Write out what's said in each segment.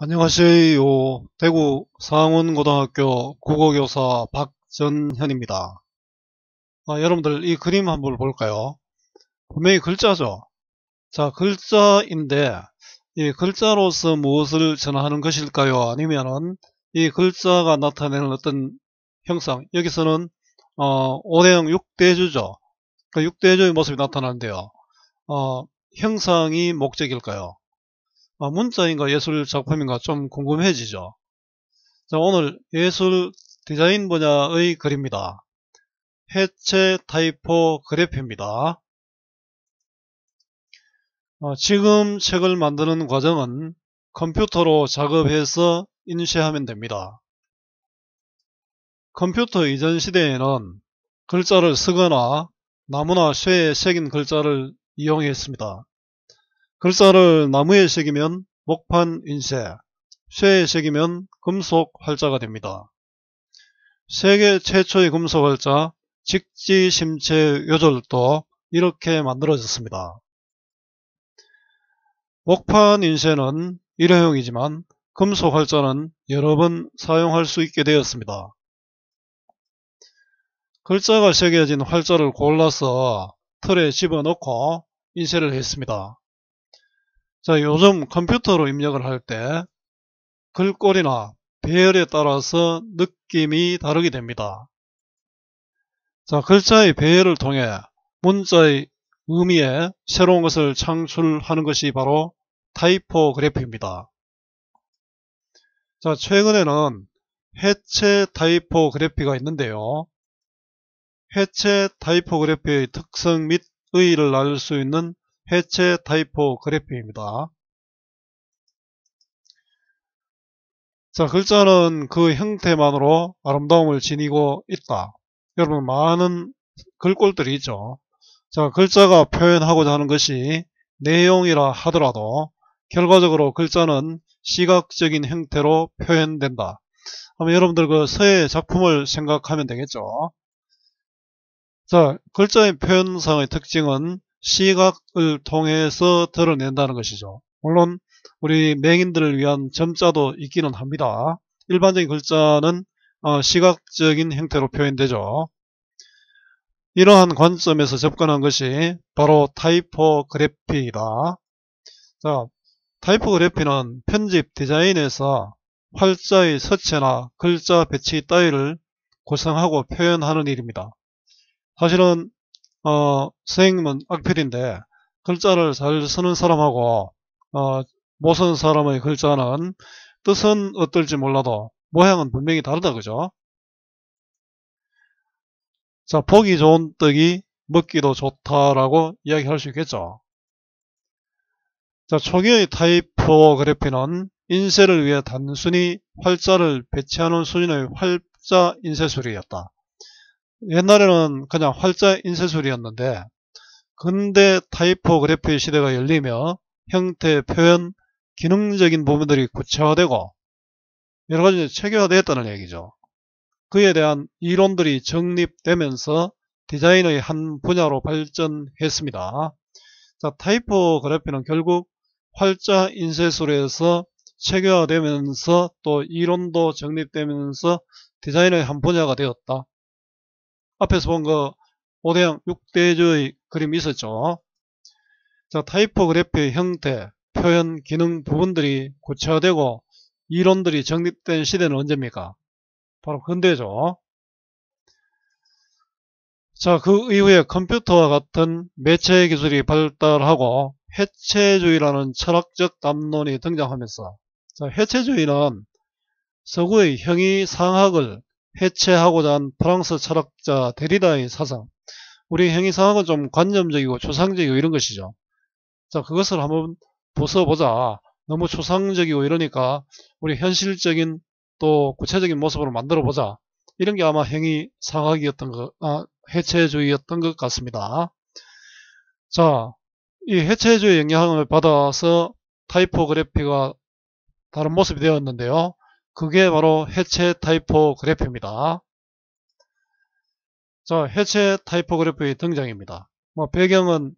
안녕하세요. 대구 상원고등학교 국어교사 박전현입니다. 여러분들 이 그림 한번 볼까요? 분명히 글자죠. 자, 글자인데 이 글자로서 무엇을 전하는 것일까요? 아니면은 이 글자가 나타내는 어떤 형상, 여기서는 오대형 6대주죠. 그 6대주의 모습이 나타나는데요. 형상이 목적일까요? 문자인가 예술 작품인가 좀 궁금해지죠. 자, 오늘 예술 디자인 분야의 글입니다. 해체 타이포 그래피입니다. 지금 책을 만드는 과정은 컴퓨터로 작업해서 인쇄하면 됩니다. 컴퓨터 이전 시대에는 글자를 쓰거나 나무나 쇠에 새긴 글자를 이용했습니다. 글자를 나무에 새기면 목판 인쇄, 쇠에 새기면 금속 활자가 됩니다. 세계 최초의 금속 활자 직지심체 요절도 이렇게 만들어졌습니다. 목판 인쇄는 일회용이지만 금속 활자는 여러 번 사용할 수 있게 되었습니다. 글자가 새겨진 활자를 골라서 틀에 집어넣고 인쇄를 했습니다. 자, 요즘 컴퓨터로 입력을 할 때 글꼴이나 배열에 따라서 느낌이 다르게 됩니다. 자, 글자의 배열을 통해 문자의 의미에 새로운 것을 창출하는 것이 바로 타이포그래피입니다. 자, 최근에는 해체 타이포그래피가 있는데요. 해체 타이포그래피의 특성 및 의의를 알 수 있는 해체 타이포그래피입니다. 자, 글자는 그 형태만으로 아름다움을 지니고 있다. 여러분, 많은 글꼴들이 있죠. 자, 글자가 표현하고자 하는 것이 내용이라 하더라도 결과적으로 글자는 시각적인 형태로 표현된다. 그럼 여러분들 그 서예 작품을 생각하면 되겠죠. 자, 글자의 표현상의 특징은 시각을 통해서 드러낸다는 것이죠. 물론 우리 맹인들을 위한 점자도 있기는 합니다. 일반적인 글자는 시각적인 형태로 표현되죠. 이러한 관점에서 접근한 것이 바로 타이포그래피이다. 자, 타이포그래피는 편집 디자인에서 활자의 서체나 글자 배치 따위를 구성하고 표현하는 일입니다. 사실은 선생님은 악필인데 글자를 잘 쓰는 사람하고 못 쓰는 사람의 글자는 뜻은 어떨지 몰라도 모양은 분명히 다르다, 그죠? 자, 보기 좋은 떡이 먹기도 좋다라고 이야기할 수 있겠죠. 자, 초기의 타이포그래피는 인쇄를 위해 단순히 활자를 배치하는 수준의 활자 인쇄술이었다. 옛날에는 그냥 활자 인쇄술이었는데 근대 타이포그래피 시대가 열리며 형태, 표현, 기능적인 부분들이 구체화되고 여러가지 체계화되었다는 얘기죠. 그에 대한 이론들이 정립되면서 디자인의 한 분야로 발전했습니다. 자, 타이포그래피는 결국 활자 인쇄술에서 체계화되면서 또 이론도 정립되면서 디자인의 한 분야가 되었다. 앞에서 본 그 오대양 6대주의 그림이 있었죠. 자, 타이포그래피의 형태, 표현, 기능 부분들이 구체화되고 이론들이 정립된 시대는 언제입니까? 바로 근대죠. 자, 그 이후에 컴퓨터와 같은 매체 기술이 발달하고 해체주의라는 철학적 담론이 등장하면서 자, 해체주의는 서구의 형이상학을 해체하고자 한 프랑스 철학자 데리다의 사상, 우리 형이상학은 좀 관념적이고 추상적이고 이런 것이죠. 자, 그것을 한번 부숴보자. 너무 추상적이고 이러니까 우리 현실적인 또 구체적인 모습으로 만들어보자. 이런 게 아마 형이상학이었던 해체주의였던 것 같습니다. 자, 이 해체주의 영향을 받아서 타이포그래피가 다른 모습이 되었는데요. 그게 바로 해체 타이포그래피입니다. 자, 해체 타이포그래피의 등장입니다. 배경은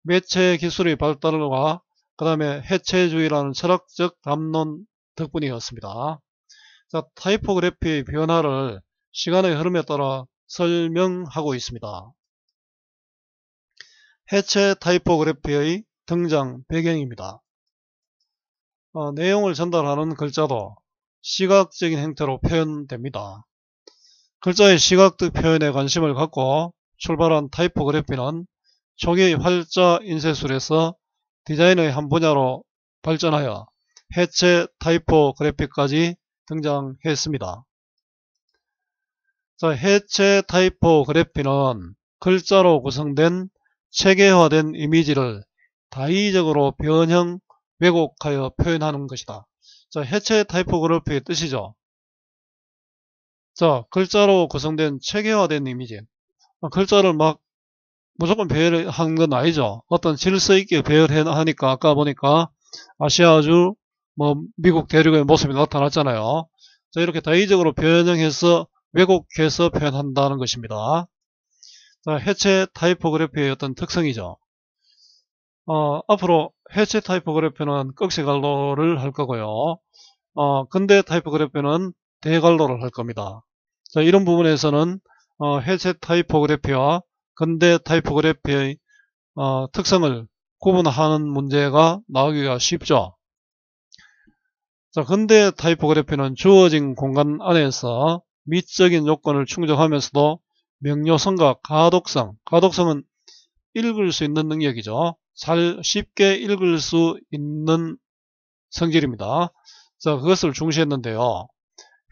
매체 기술의 발달과 그 다음에 해체주의라는 철학적 담론 덕분이었습니다. 자, 타이포그래피의 변화를 시간의 흐름에 따라 설명하고 있습니다. 해체 타이포그래피의 등장 배경입니다. 내용을 전달하는 글자도 시각적인 형태로 표현됩니다. 글자의 시각적 표현에 관심을 갖고 출발한 타이포그래피는 초기 활자 인쇄술에서 디자인의 한 분야로 발전하여 해체 타이포그래피까지 등장했습니다. 자, 해체 타이포그래피는 글자로 구성된 체계화된 이미지를 다의적으로 변형, 왜곡하여 표현하는 것이다. 자, 해체 타이포그래피의 뜻이죠. 자, 글자로 구성된 체계화된 이미지. 글자를 막 무조건 배열한 건 아니죠. 어떤 질서 있게 배열하니까 아까 보니까 아시아주, 미국 대륙의 모습이 나타났잖아요. 자, 이렇게 다의적으로 변형해서 왜곡해서 표현한다는 것입니다. 자, 해체 타이포그래피의 어떤 특성이죠. 앞으로 해체 타이포그래피는 꺽쇠갈로를 할 거고요. 근대 타이포그래피는 대갈로를 할 겁니다. 자, 이런 부분에서는 해체 타이포그래피와 근대 타이포그래피의 특성을 구분하는 문제가 나오기가 쉽죠. 자, 근대 타이포그래피는 주어진 공간 안에서 미적인 요건을 충족하면서도 명료성과 가독성은 읽을 수 있는 능력이죠. 쉽게 읽을 수 있는 성질입니다. 자, 그것을 중시했는데요.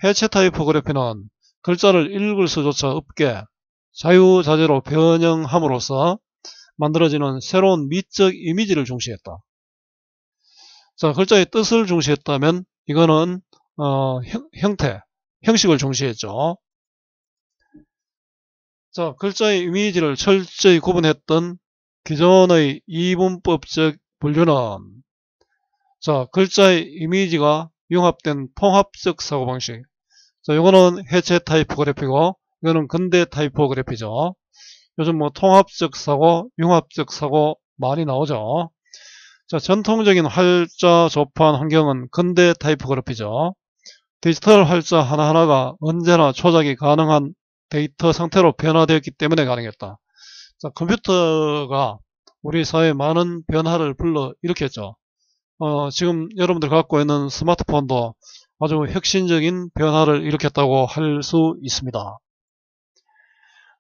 해체 타이포그래피는 글자를 읽을 수조차 없게 자유자재로 변형함으로써 만들어지는 새로운 미적 이미지를 중시했다. 자, 글자의 뜻을 중시했다면 이거는 형식을 중시했죠. 자, 글자의 이미지를 철저히 구분했던 기존의 이분법적 분류는 자, 글자의 이미지가 융합된 통합적 사고방식. 자, 이거는 해체 타이포그래피고 이거는 근대 타이포그래피죠. 요즘 통합적 사고, 융합적 사고 많이 나오죠. 자, 전통적인 활자 조판 환경은 근대 타이포그래피죠. 디지털 활자 하나하나가 언제나 조작이 가능한 데이터 상태로 변화되었기 때문에 가능했다. 자, 컴퓨터가 우리 사회에 많은 변화를 불러일으켰죠. 지금 여러분들 갖고 있는 스마트폰도 아주 혁신적인 변화를 일으켰다고 할 수 있습니다.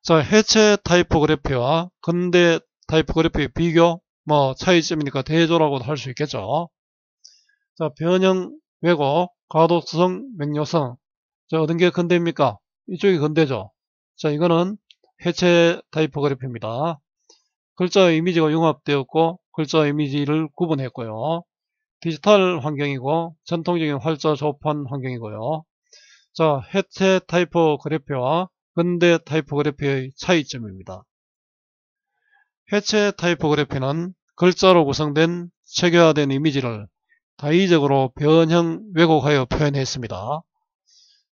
자, 해체 타이포그래피와 근대 타이포그래피 비교, 차이점이니까 대조라고도 할 수 있겠죠. 자, 변형, 왜곡, 가독성, 명료성. 자, 어떤 게 근대입니까? 이쪽이 근대죠. 자, 이거는 해체 타이포그래피입니다. 글자 이미지가 융합되었고, 글자 이미지를 구분했고요. 디지털 환경이고, 전통적인 활자 조판 환경이고요. 자, 해체 타이포그래피와 근대 타이포그래피의 차이점입니다. 해체 타이포그래피는 글자로 구성된 체계화된 이미지를 다의적으로 변형, 왜곡하여 표현했습니다.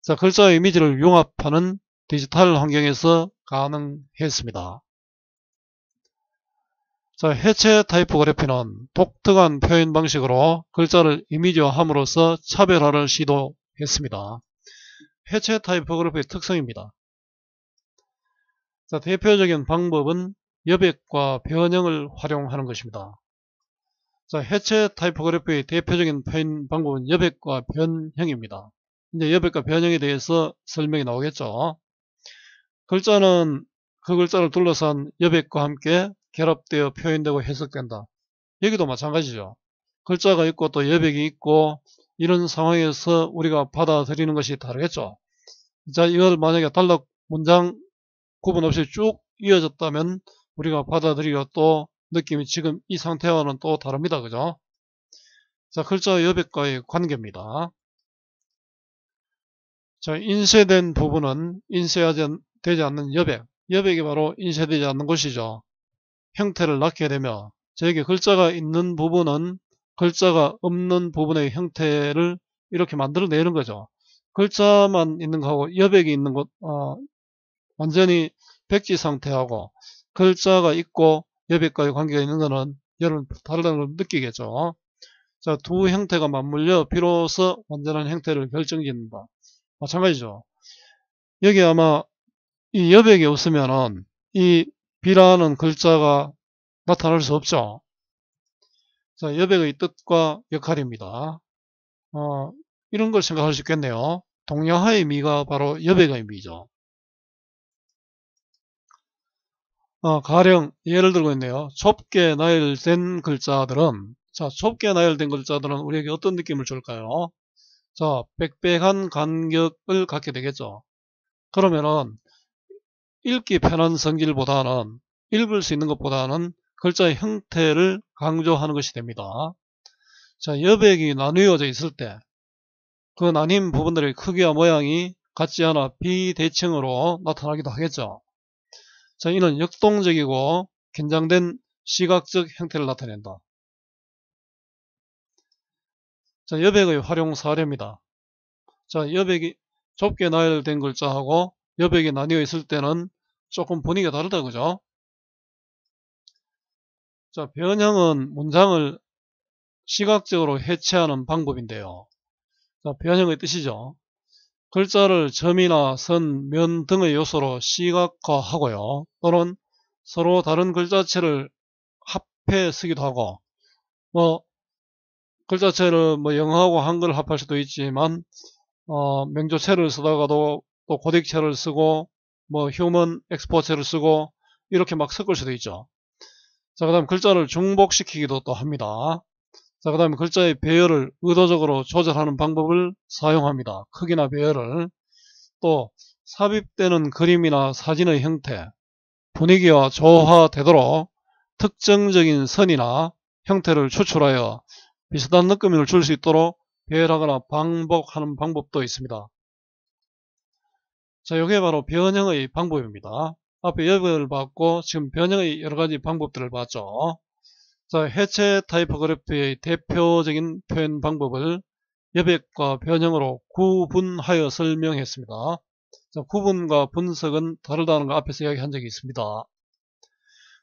자, 글자 이미지를 융합하는 디지털 환경에서 가능했습니다. 자, 해체 타이포그래피는 독특한 표현 방식으로 글자를 이미지화함으로써 차별화를 시도했습니다. 해체 타이포그래피의 특성입니다. 자, 대표적인 방법은 여백과 변형을 활용하는 것입니다. 자, 해체 타이포그래피의 대표적인 표현 방법은 여백과 변형입니다. 이제 여백과 변형에 대해서 설명이 나오겠죠. 글자는 그 글자를 둘러싼 여백과 함께 결합되어 표현되고 해석된다. 여기도 마찬가지죠. 글자가 있고 또 여백이 있고 이런 상황에서 우리가 받아들이는 것이 다르겠죠. 자, 이걸 만약에 단락 문장 구분 없이 쭉 이어졌다면 우리가 받아들이기가 또 느낌이 지금 이 상태와는 또 다릅니다. 그죠? 자, 글자 여백과의 관계입니다. 자, 인쇄된 부분은 인쇄되지 않는 여백. 여백이 바로 인쇄되지 않는 곳이죠. 형태를 낳게 되며 저에게 글자가 있는 부분은 글자가 없는 부분의 형태를 이렇게 만들어내는 거죠. 글자만 있는 거하고 여백이 있는 곳, 완전히 백지 상태하고 글자가 있고 여백과의 관계가 있는 거는 여러분 다르다는 걸 느끼겠죠. 자, 두 형태가 맞물려 비로소 완전한 형태를 결정짓는다. 마찬가지죠. 여기 아마 이 여백이 없으면은 이 B라는 글자가 나타날 수 없죠. 자, 여백의 뜻과 역할입니다. 이런 걸 생각할 수 있겠네요. 동양화의 미가 바로 여백의 미죠. 가령 예를 들고 있네요. 좁게 나열된 글자들은, 자, 좁게 나열된 글자들은 우리에게 어떤 느낌을 줄까요? 자, 빽빽한 간격을 갖게 되겠죠. 그러면은 읽기 편한 성질보다는, 읽을 수 있는 것보다는 글자의 형태를 강조하는 것이 됩니다. 자, 여백이 나뉘어져 있을 때 그 나뉜 부분들의 크기와 모양이 같지 않아 비대칭으로 나타나기도 하겠죠. 자, 이는 역동적이고 긴장된 시각적 형태를 나타낸다. 자, 여백의 활용 사례입니다. 자, 여백이 좁게 나열된 글자하고 여백이 나뉘어 있을 때는 조금 분위기가 다르다, 그죠? 자, 변형은 문장을 시각적으로 해체하는 방법인데요. 자, 변형의 뜻이죠. 글자를 점이나 선, 면 등의 요소로 시각화하고요. 또는 서로 다른 글자체를 합해 쓰기도 하고, 글자체를 영어하고 한글을 합할 수도 있지만, 명조체를 쓰다가도 또 고딕체를 쓰고, 휴먼 엑스포체를 쓰고, 이렇게 막 섞을 수도 있죠. 자, 그 다음 글자를 중복시키기도 또 합니다. 자, 그 다음에 글자의 배열을 의도적으로 조절하는 방법을 사용합니다. 크기나 배열을. 또 삽입되는 그림이나 사진의 형태, 분위기와 조화되도록 특정적인 선이나 형태를 추출하여 비슷한 느낌을 줄 수 있도록 배열하거나 반복하는 방법도 있습니다. 자, 이게 바로 변형의 방법입니다. 앞에 여백을 봤고 지금 변형의 여러가지 방법들을 봤죠. 자, 해체 타이포그래피의 대표적인 표현 방법을 여백과 변형으로 구분하여 설명했습니다. 자, 구분과 분석은 다르다는 거 앞에서 이야기한 적이 있습니다.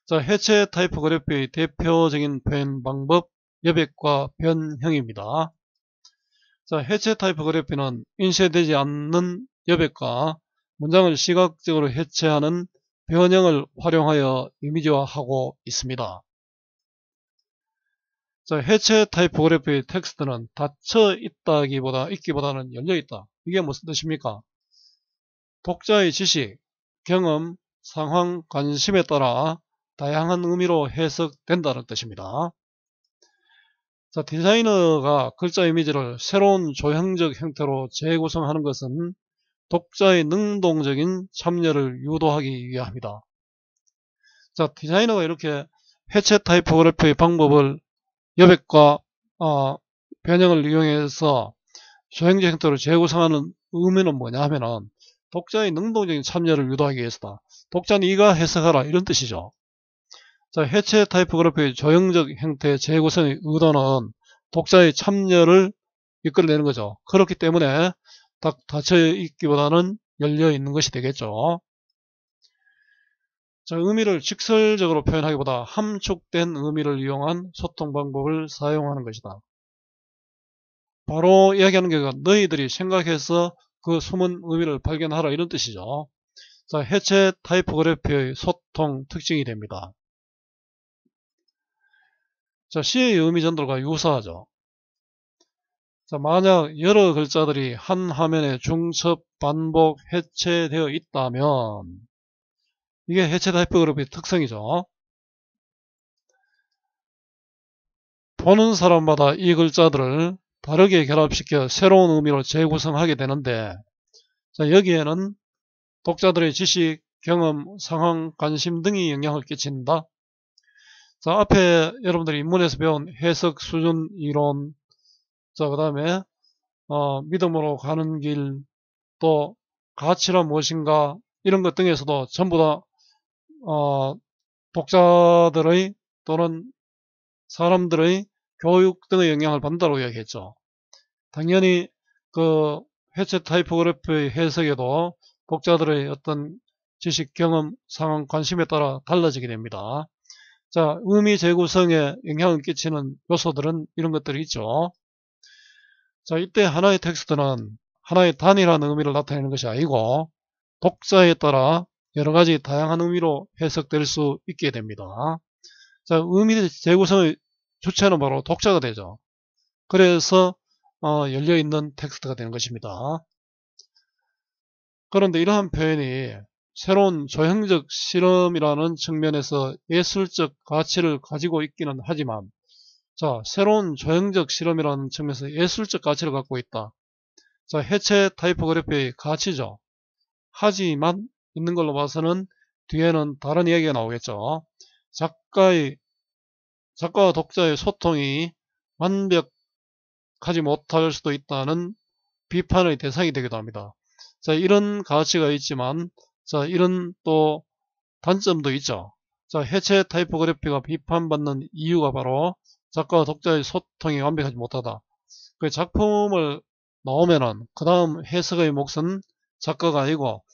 자, 해체 타이포그래피의 대표적인 표현 방법 여백과 변형입니다. 자, 해체 타이포그래피는 인쇄되지 않는 여백과 문장을 시각적으로 해체하는 변형을 활용하여 이미지화하고 있습니다. 자, 해체 타이포그래피의 텍스트는 닫혀 있기보다는 열려 있다. 이게 무슨 뜻입니까? 독자의 지식, 경험, 상황, 관심에 따라 다양한 의미로 해석된다는 뜻입니다. 자, 디자이너가 글자 이미지를 새로운 조형적 형태로 재구성하는 것은 독자의 능동적인 참여를 유도하기 위함이다. 자, 디자이너가 이렇게 해체 타이포그래피의 방법을 여백과 변형을 이용해서 조형적 형태로 재구성하는 의미는 뭐냐 하면은 독자의 능동적인 참여를 유도하기 위해서다. 독자는 이가 해석하라 이런 뜻이죠. 자, 해체 타이포그래피의 조형적 형태 재구성의 의도는 독자의 참여를 이끌어내는 거죠. 그렇기 때문에 딱 닫혀 있기보다는 열려 있는 것이 되겠죠. 자, 의미를 직설적으로 표현하기보다 함축된 의미를 이용한 소통 방법을 사용하는 것이다. 바로 이야기하는 게 너희들이 생각해서 그 숨은 의미를 발견하라 이런 뜻이죠. 자, 해체 타이포그래피의 소통 특징이 됩니다. 자, 시의 의미 전달과 유사하죠. 자, 만약 여러 글자들이 한 화면에 중첩, 반복, 해체되어 있다면 이게 해체 타이포그래피의 특성이죠. 보는 사람마다 이 글자들을 다르게 결합시켜 새로운 의미로 재구성하게 되는데, 자, 여기에는 독자들의 지식, 경험, 상황, 관심 등이 영향을 끼친다. 자, 앞에 여러분들이 입문에서 배운 해석 수준 이론, 자, 그 다음에 믿음으로 가는 길, 또 가치란 무엇인가 이런 것 등에서도 전부 다 독자들의 또는 사람들의 교육 등의 영향을 받는다고 이야기했죠. 당연히 그 해체 타이포그래피의 해석에도 독자들의 어떤 지식, 경험, 상황, 관심에 따라 달라지게 됩니다. 자, 의미 재구성에 영향을 끼치는 요소들은 이런 것들이 있죠. 자, 이때 하나의 텍스트는 하나의 단일한 의미를 나타내는 것이 아니고 독자에 따라 여러 가지 다양한 의미로 해석될 수 있게 됩니다. 자, 의미 재구성의 주체는 바로 독자가 되죠. 그래서 열려있는 텍스트가 되는 것입니다. 그런데 이러한 표현이 새로운 조형적 실험이라는 측면에서 예술적 가치를 가지고 있기는 하지만, 자, 새로운 조형적 실험이라는 측면에서 예술적 가치를 갖고 있다. 자, 해체 타이포그래피의 가치죠. 하지만 있는 걸로 봐서는 뒤에는 다른 이야기가 나오겠죠. 작가와 독자의 소통이 완벽하지 못할 수도 있다는 비판의 대상이 되기도 합니다. 자, 이런 가치가 있지만, 자, 이런 또 단점도 있죠. 자, 해체 타이포그래피가 비판받는 이유가 바로 작가와 독자의 소통이 완벽하지 못하다. 그 작품을 나오면은 그 다음 해석의 몫은 작가가 아니고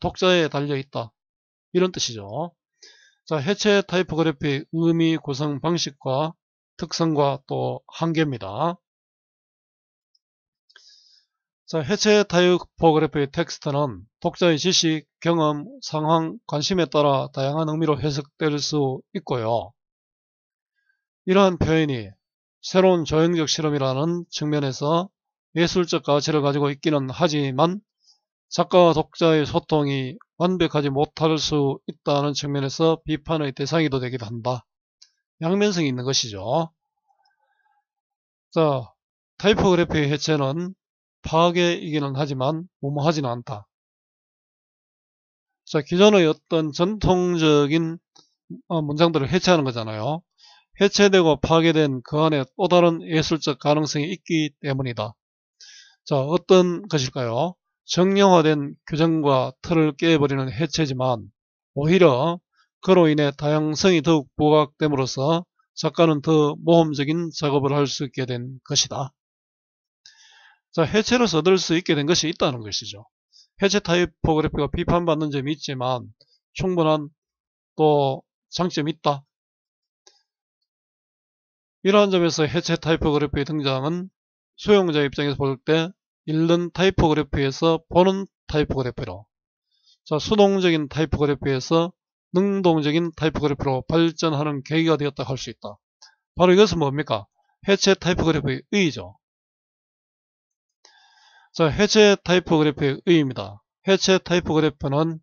독자에 달려있다. 이런 뜻이죠. 자, 해체 타이포그래피의 의미 구성 방식과 특성과 또 한계입니다. 자, 해체 타이포그래피의 텍스트는 독자의 지식, 경험, 상황, 관심에 따라 다양한 의미로 해석될 수 있고요. 이러한 표현이 새로운 조형적 실험이라는 측면에서 예술적 가치를 가지고 있기는 하지만 작가와 독자의 소통이 완벽하지 못할 수 있다는 측면에서 비판의 대상이도 되기도 한다. 양면성이 있는 것이죠. 자, 타이포그래피의 해체는 파괴이기는 하지만 무모하지는 않다. 자, 기존의 어떤 전통적인 문장들을 해체하는 거잖아요. 해체되고 파괴된 그 안에 또 다른 예술적 가능성이 있기 때문이다. 자, 어떤 것일까요? 정형화된 규정과 틀을 깨버리는 해체지만 오히려 그로 인해 다양성이 더욱 부각됨으로써 작가는 더 모험적인 작업을 할 수 있게 된 것이다. 자, 해체로서 얻을 수 있게 된 것이 있다는 것이죠. 해체 타이포그래피가 비판받는 점이 있지만 충분한 또 장점이 있다. 이러한 점에서 해체 타이포그래피의 등장은 수용자 입장에서 볼 때 읽는 타이포그래피에서 보는 타이포그래피로, 자, 수동적인 타이포그래피에서 능동적인 타이포그래피로 발전하는 계기가 되었다 할 수 있다. 바로 이것은 뭡니까? 해체 타이포그래피의 의의죠. 자, 해체 타이포그래피의 의의입니다. 해체 타이포그래피는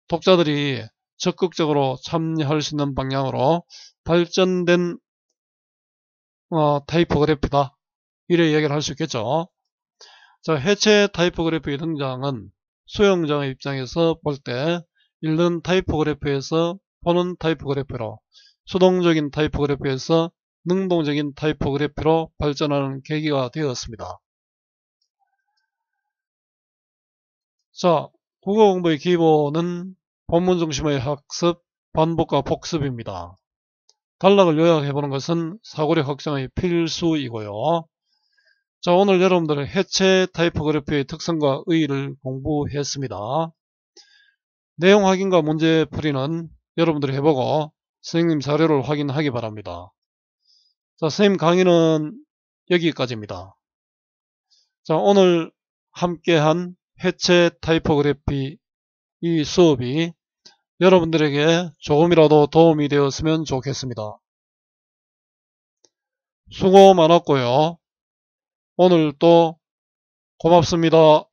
독자들이 적극적으로 참여할 수 있는 방향으로 발전된 타이포그래피다. 이래 얘기를 할 수 있겠죠. 자, 해체 타이포그래피의 등장은 수용자의 입장에서 볼 때 읽는 타이포그래피에서 보는 타이포그래피로, 수동적인 타이포그래피에서 능동적인 타이포그래피로 발전하는 계기가 되었습니다. 자, 국어 공부의 기본은 본문 중심의 학습, 반복과 복습입니다. 단락을 요약해보는 것은 사고력 확장의 필수이고요. 자, 오늘 여러분들은 해체 타이포그래피의 특성과 의의를 공부했습니다. 내용 확인과 문제 풀이는 여러분들이 해보고 선생님 자료를 확인하기 바랍니다. 자, 선생님 강의는 여기까지입니다. 자, 오늘 함께한 해체 타이포그래피 이 수업이 여러분들에게 조금이라도 도움이 되었으면 좋겠습니다. 수고 많았고요. 오늘 또 고맙습니다.